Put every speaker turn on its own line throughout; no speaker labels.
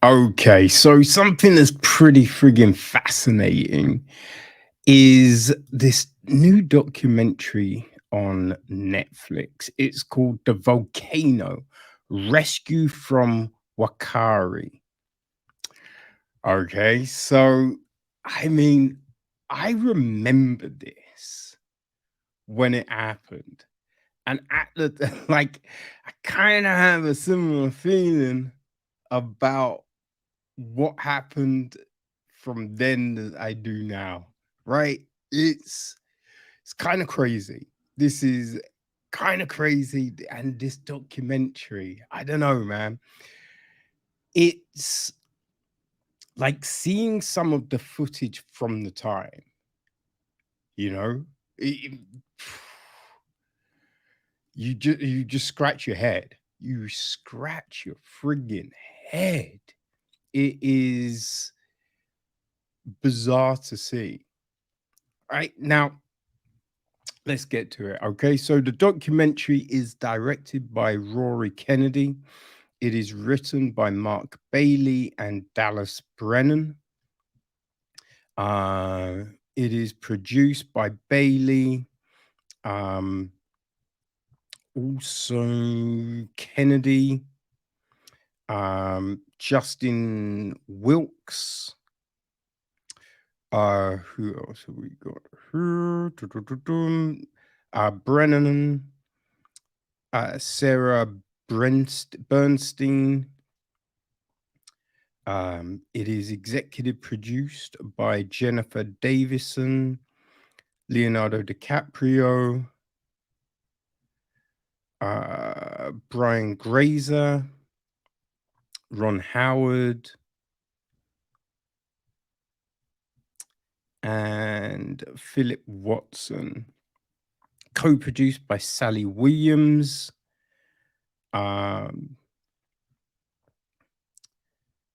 Okay, so something that's pretty friggin' fascinating is this new documentary on Netflix. It's called The Volcano Rescue from Wakari. Okay, so I mean, I remember this when it happened. And at the like, I kind of have a similar feeling about what happened from then that I do now, right? It's kind of crazy. This is kind of crazy, and this documentary, I don't know, man. It's like seeing some of the footage from the time, you know. It- you just scratch your head. You scratch your friggin' head. It is bizarre to see. Right now, let's get to it. Okay, so the documentary is directed by Rory Kennedy. It is written by Mark Bailey and Dallas Brennan. Uh, it is produced by Bailey. Um, Also Kennedy. Justin Wilkes. Who else have we got here? Brennan, Sarah Bernstein. It is executive produced by Jennifer Davison, Leonardo DiCaprio, Brian Grazer, Ron Howard, and Philip Watson. Co-produced by Sally Williams. Um,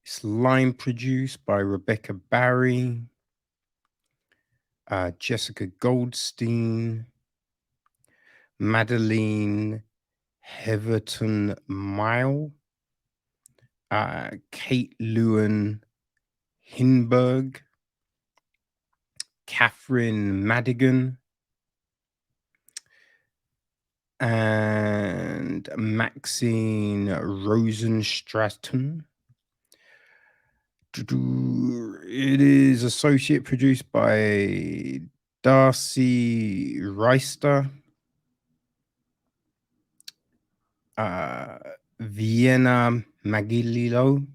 it's line produced by Rebecca Barry, Jessica Goldstein, Madeline Heverton Mile, Kate Lewin Hinberg, Catherine Madigan, and Maxine Rosenstratton. It is associate produced by Darcy Reister, uh, Vienna Magililo,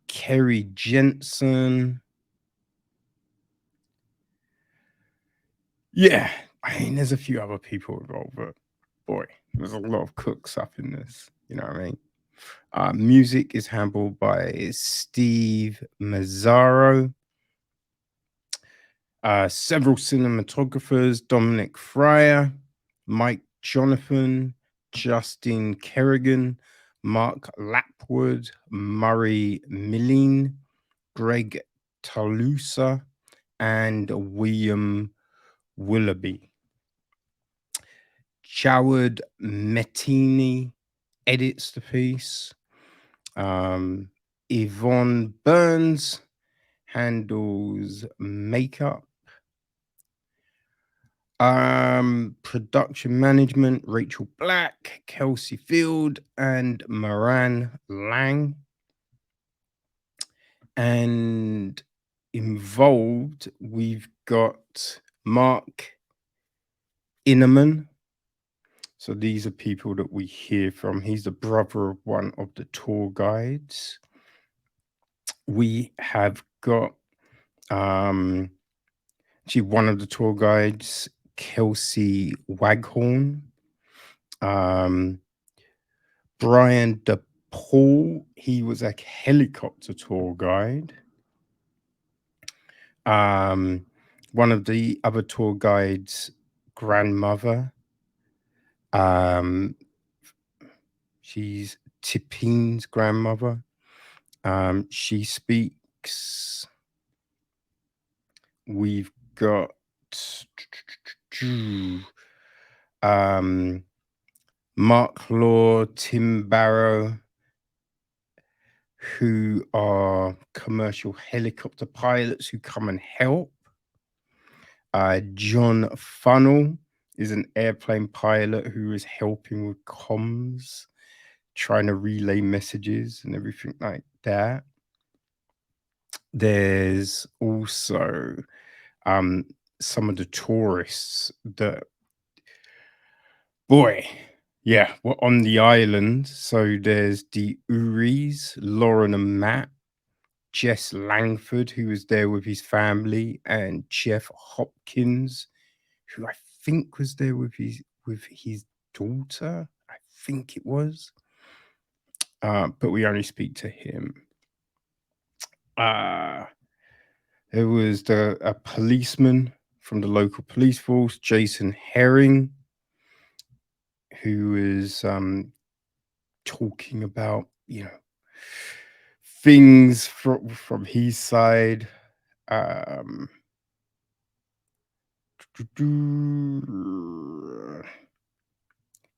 Kerry Jensen. Yeah, I mean, there's a few other people involved, but boy, there's a lot of cooks up in this. You know what I mean? Music is handled by Steve Mazzaro. Several cinematographers: Dominic Fryer, Mike Jonathan, Justin Kerrigan, Mark Lapwood, Murray Milleen, Greg Talusa, and William Willoughby. Jawad Mettini edits the piece. Yvonne Burns handles makeup. Production management: Rachel Black, Kelsey Field, and Moran Lang. And involved, we've got Mark Innerman. So these are people that we hear from. He's the brother of one of the tour guides. We have got um actually one of the tour guides, Kelsey Waghorn. Um Brian DePaul, he was a helicopter tour guide. Um, One of the other tour guides' grandmother, um, she's Tipine's grandmother. She speaks. We've got um, Mark Law, Tim Barrow, who are commercial helicopter pilots who come and help. John Funnel is an airplane pilot who is helping with comms, trying to relay messages and everything like that. There's also um, some of the tourists that, boy, yeah, were on the island. So there's the Uris, Lauren and Matt, Jess Langford, who was there with his family, and Jeff Hopkins, who I think was there with his daughter. I think it was, but we only speak to him. There was a policeman from the local police force, Jason Herring, who was talking about, things from his side.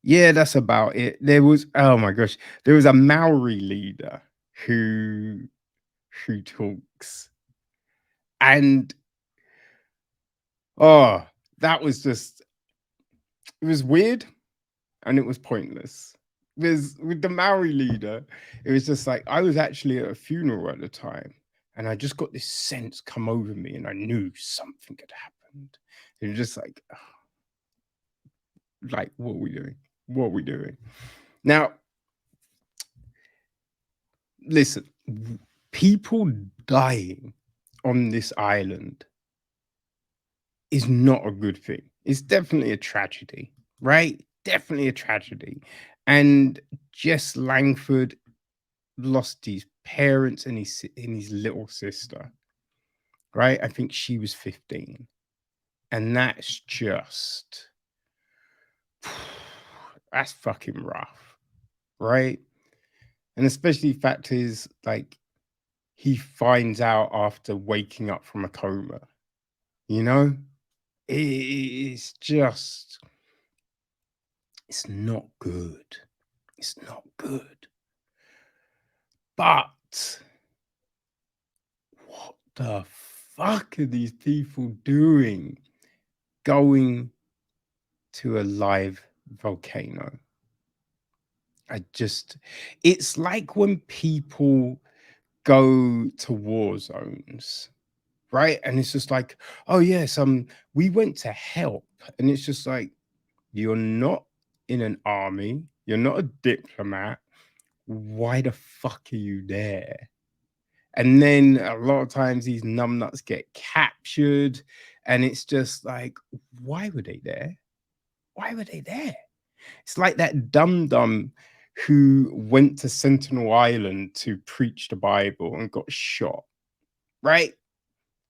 Yeah, that's about it. There was, oh my gosh, there was a Maori leader who talks, and oh, that was just, it was weird and it was pointless. Because with the Maori leader, it was just like I was actually at a funeral at the time, and I just got this sense come over me, and I knew something had happened. It was just like, what are we doing? What are we doing? Now, listen, people dying on this island is not a good thing. It's definitely a tragedy, right? Definitely a tragedy. And Jess Langford lost his parents and his little sister, right? I think she was 15. And that's just that's fucking rough, right? And especially the fact is, like, he finds out after waking up from a coma, you know? It's just, it's not good. It's not good. But what the fuck are these people doing going to a live volcano? It's like when people go to war zones, right? And it's just like, oh yes, we went to help. And it's just like, you're not in an army, you're not a diplomat. Why the fuck are you there? And then a lot of times these numbnuts get captured, and it's just like, why were they there? Why were they there? It's like that dum dum who went to Sentinel Island to preach the Bible and got shot, right?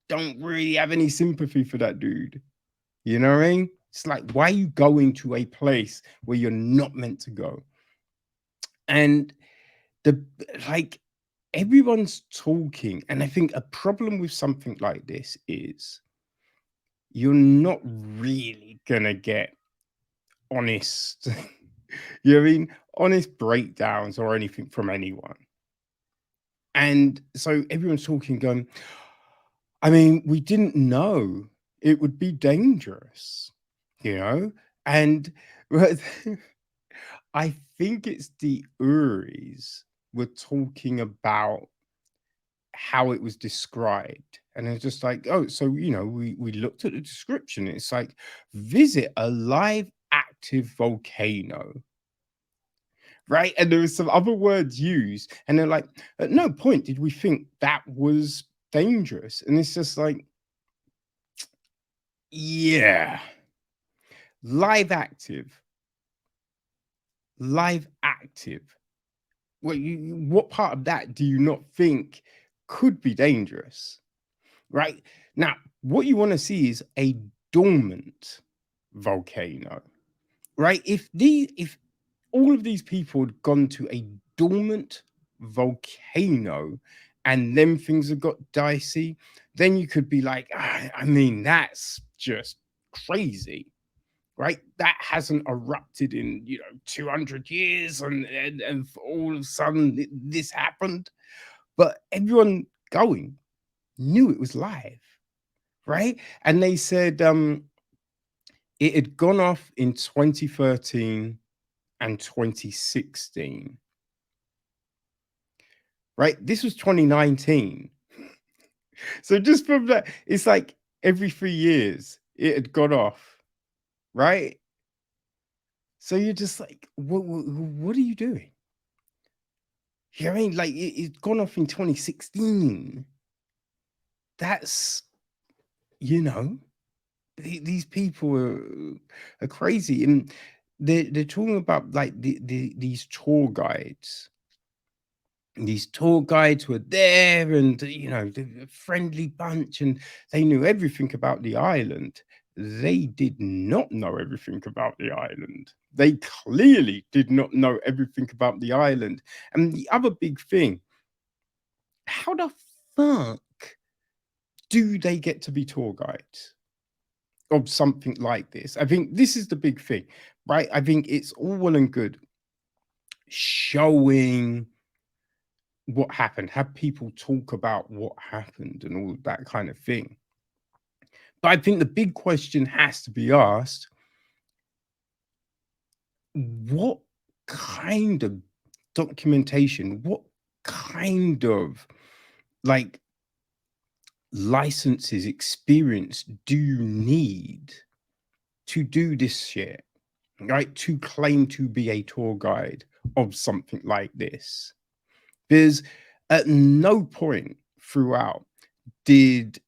Don't really have any sympathy for that dude. You know what I mean? It's like, why are you going to a place where you're not meant to go? And the like everyone's talking, and I think a problem with something like this is you're not really gonna get honest you know what I mean, honest breakdowns or anything from anyone. And so everyone's talking, going, I mean, we didn't know it would be dangerous, you know? And but I think it's the Uris were talking about how it was described. And it's just like, oh, so we looked at the description. It's like, visit a live active volcano, right? And there was some other words used, and they're like, at no point did we think that was dangerous. And it's just like, yeah, live active, live active. Well, what part of that do you not think could be dangerous? Right now, what you want to see is a dormant volcano, right? If all of these people had gone to a dormant volcano and then things have got dicey, then you could be like, I mean, that's just crazy, right? That hasn't erupted in 200 years, and all of a sudden this happened. but everyone going knew it was live, right? And they said it had gone off in 2013 and 2016, right? This was 2019. So just from that, it's like every 3 years it had gone off, right? So you're just like, what are you doing? You know what I mean? Like it's gone off in 2016. That's, you know, these people are crazy. And they're talking about like these tour guides. These tour guides were there and, a friendly bunch, and they knew everything about the island. They did not know everything about the island. They clearly did not know everything about the island. And the other big thing, how the fuck do they get to be tour guides of something like this? I think this is the big thing, right? I think it's all well and good showing what happened, have people talk about what happened and all of that kind of thing. But I think the big question has to be asked, what kind of documentation, what kind of like licenses, experience do you need to do this shit, right? To claim to be a tour guide of something like this. Because at no point throughout did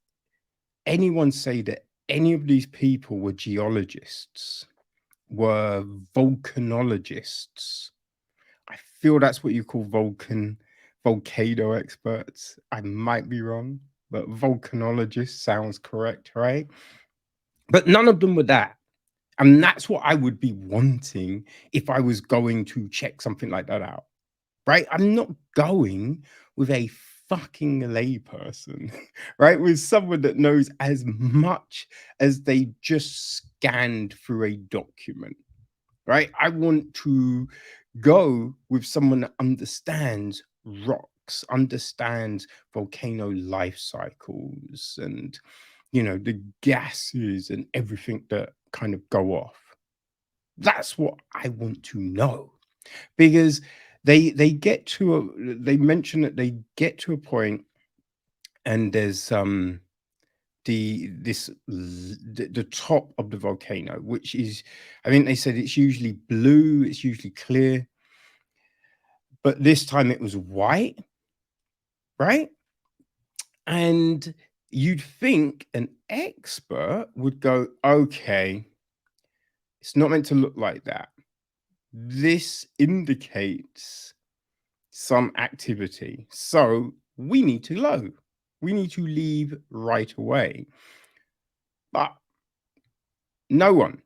anyone say that any of these people were geologists, were volcanologists. I feel that's what you call volcano experts. I might be wrong, but volcanologist sounds correct, right? But none of them were that. And that's what I would be wanting if I was going to check something like that out, right? I'm not going with a fucking layperson, right? With someone that knows as much as they just scanned through a document, right? I want to go with someone that understands rocks, understands volcano life cycles, and the gases and everything that kind of go off. That's what I want to know, because they mention that they get to a point, and there's the top of the volcano, which is, I think they said it's usually blue, it's usually clear, but this time it was white, right? And you'd think an expert would go, okay, it's not meant to look like that. This indicates some activity. So we need to low. We need to leave right away. But no one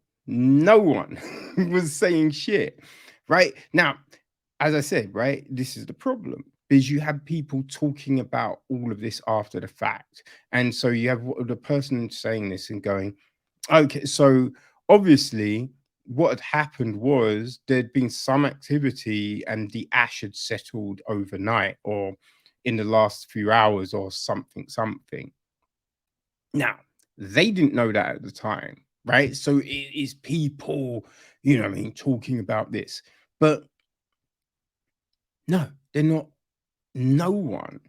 was saying shit. Right now, as I said, right, this is the problem, because you have people talking about all of this after the fact. And so you have the person saying this and going, okay, so obviously what had happened was there'd been some activity and the ash had settled overnight or in the last few hours or something. Now, they didn't know that at the time, right? So it is people, what I mean, talking about this. But no, they're not. No one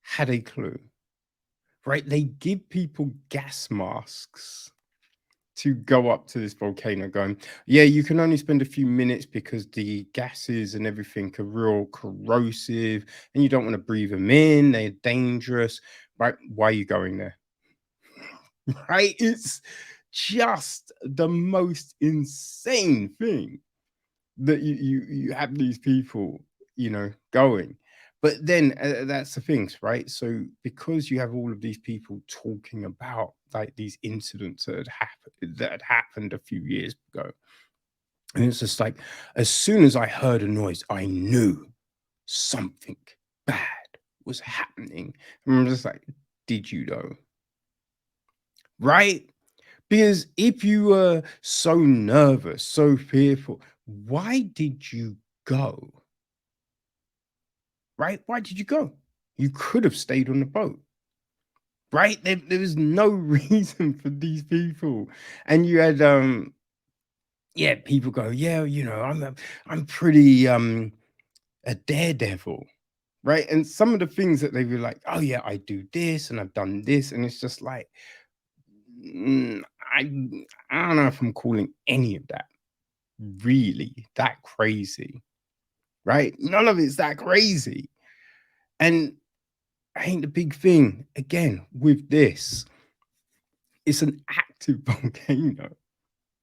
had a clue, right? They give people gas masks to go up to this volcano going, yeah, you can only spend a few minutes because the gases and everything are real corrosive and you don't want to breathe them in. They're dangerous, right? Why are you going there? Right? It's just the most insane thing that you have these people, going. But then that's the things, right? So because you have all of these people talking about like these incidents that had happened a few years ago, and it's just like, as soon as I heard a noise, I knew something bad was happening. And I'm just like, did you know? Right? Because if you were so nervous, so fearful, why did you go? right? Why did you go? You could have stayed on the boat, right? There was no reason for these people. And you had yeah, people go, yeah, I'm pretty a daredevil, right? And some of the things that they were like, oh yeah, I do this and I've done this, and it's just like, mm, I I don't know if I'm calling any of that really that crazy, right? None of it's that crazy. And I think the big thing again with this, it's an active volcano,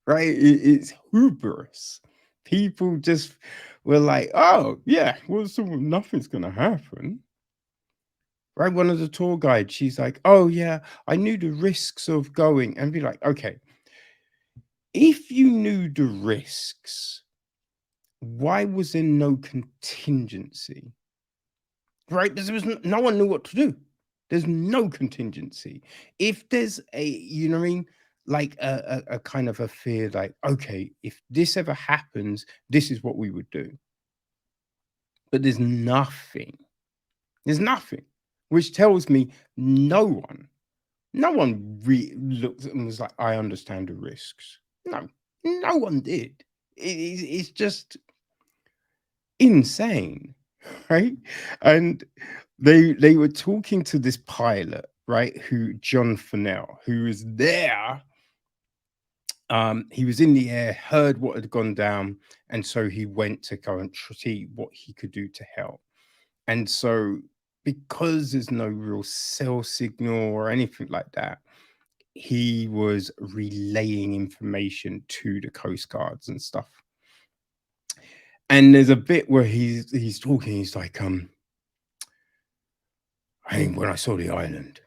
right? It's hubris. People just were like, oh yeah, well, so nothing's gonna happen. Right? One of the tour guides, she's like, oh yeah, I knew the risks of going. And be like, okay, if you knew the risks, why was there no contingency? Right? Because there was no one knew what to do. There's no contingency. If there's a, you know what I mean? Like a kind of a fear, like, okay, if this ever happens, this is what we would do. But there's nothing. There's nothing. Which tells me no one looked and was like, I understand the risks. No, no one did. It's just insane, right? And they were talking to this pilot, right? Who John Fennell, who was there. He was in the air, heard what had gone down, and so he went to go and see what he could do to help. And so, because there's no real cell signal or anything like that, he was relaying information to the coast guards and stuff. And there's a bit where he's talking, he's like, I think when I saw the island,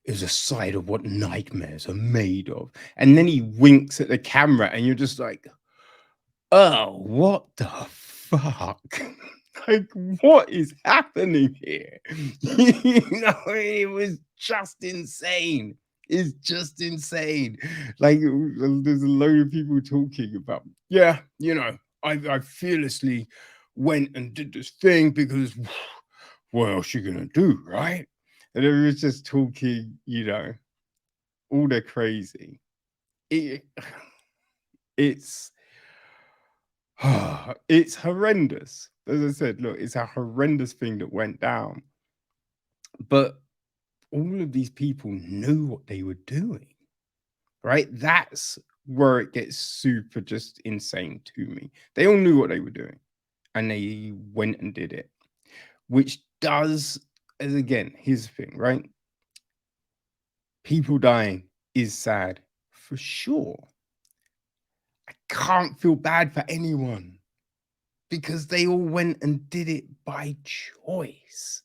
it was a sight of what nightmares are made of. And then he winks at the camera, and you're just like, oh, what the fuck? Like, what is happening here? It was just insane. It's just insane. Like, there's a load of people talking about, yeah, I fearlessly went and did this thing because what else you gonna do, right? And it was just talking, all the crazy. It, it's it's horrendous. As I said, look, it's a horrendous thing that went down. But all of these people knew what they were doing, right? That's where it gets super just insane to me. They all knew what they were doing and they went and did it, which does, as again, here's the thing, right? People dying is sad for sure. I can't feel bad for anyone because they all went and did it by choice.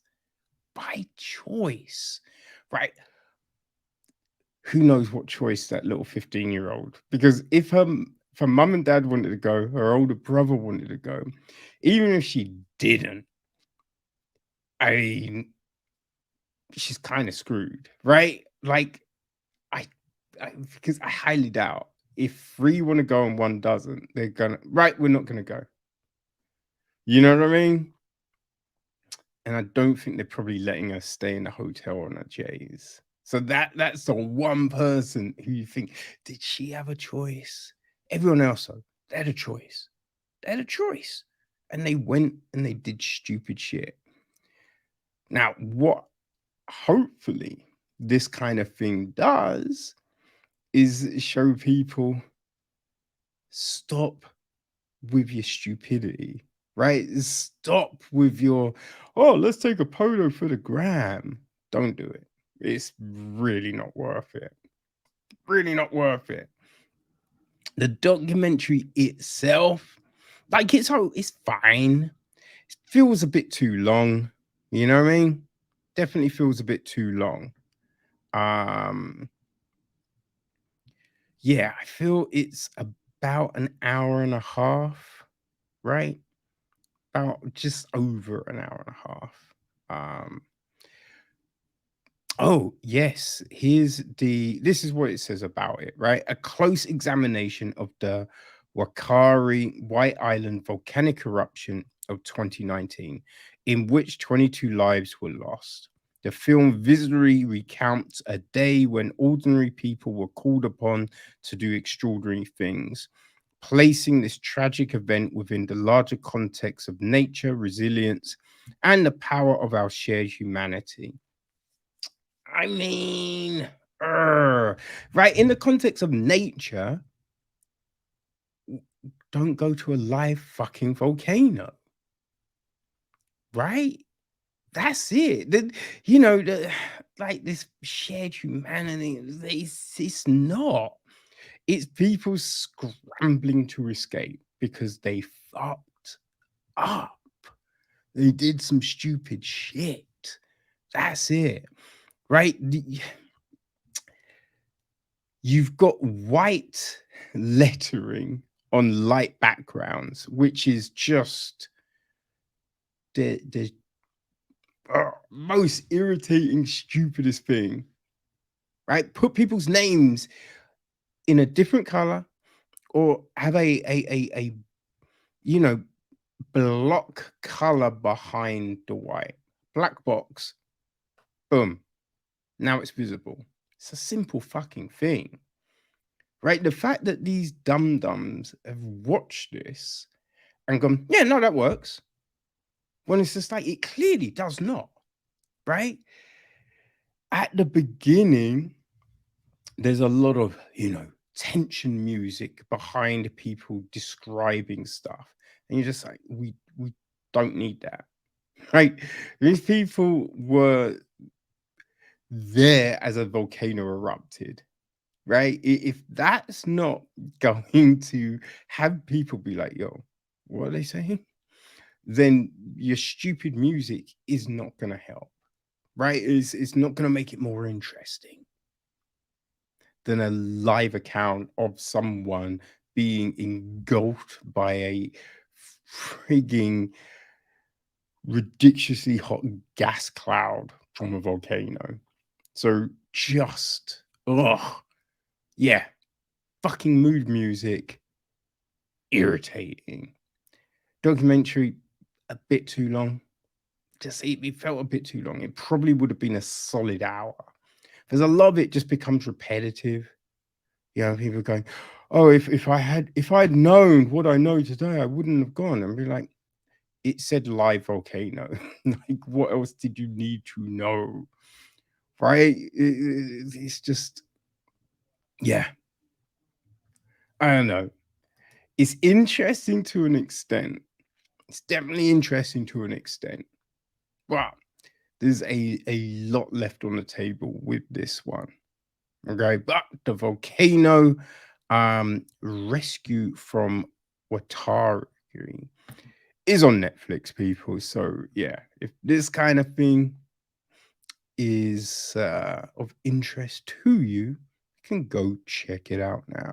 By choice, right? Who knows what choice that little 15-year-old, because if her mum and dad wanted to go, her older brother wanted to go, even if she didn't, I mean, she's kind of screwed, right? Like, I, because I highly doubt if 3 want to go and 1 doesn't, they're gonna, right, we're not gonna go. You know what I mean? And I don't think they're probably letting us stay in the hotel on a J's. So that's the one person who you think, did she have a choice? Everyone else, though, they had a choice. They had a choice. And they went and they did stupid shit. Now, what hopefully this kind of thing does is show people, stop with your stupidity, right? Stop with your, oh, let's take a photo for the gram. Don't do it. It's really not worth it. Really not worth it. The documentary itself, like, it's fine. It feels a bit too long. You know what I mean? Definitely feels a bit too long. Um, yeah, I feel it's about an hour and a half, right? About just over an hour and a half. Oh, yes. This is what it says about it, right? A close examination of the Wakari White Island volcanic eruption of 2019, in which 22 lives were lost. The film visually recounts a day when ordinary people were called upon to do extraordinary things, placing this tragic event within the larger context of nature, resilience, and the power of our shared humanity. I mean, right, in the context of nature, don't go to a live fucking volcano, right? That's it. Like this shared humanity, it's not. It's people scrambling to escape because they fucked up. They did some stupid shit. That's it, right? You've got white lettering on light backgrounds, which is just the most irritating, stupidest thing, right? Put people's names in a different color or have a you know block color behind the white black box. Boom. Now it's visible. It's a simple fucking thing, right? The fact that these dum-dums have watched this and gone, yeah, no, that works. When it's just like, it clearly does not, right? At the beginning, there's a lot of, tension music behind people describing stuff. And you're just like, we don't need that, right? These people were there as a volcano erupted, right? If that's not going to have people be like, yo, what are they saying? Then your stupid music is not going to help, right? It's not going to make it more interesting than a live account of someone being engulfed by a frigging ridiculously hot gas cloud from a volcano. So just, yeah, fucking mood music, irritating. Documentary, a bit too long. Just it felt a bit too long. It probably would have been a solid hour. There's a lot of it just becomes repetitive. People going, "Oh, if I'd known what I know today, I wouldn't have gone." And be like, "It said live volcano. Like, what else did you need to know?" Right? It's just, yeah. I don't know. It's interesting to an extent. It's definitely interesting to an extent. But there's a lot left on the table with this one. Okay, but the volcano rescue from Watari is on Netflix, people. So yeah, if this kind of thing is of interest to you, you can go check it out now.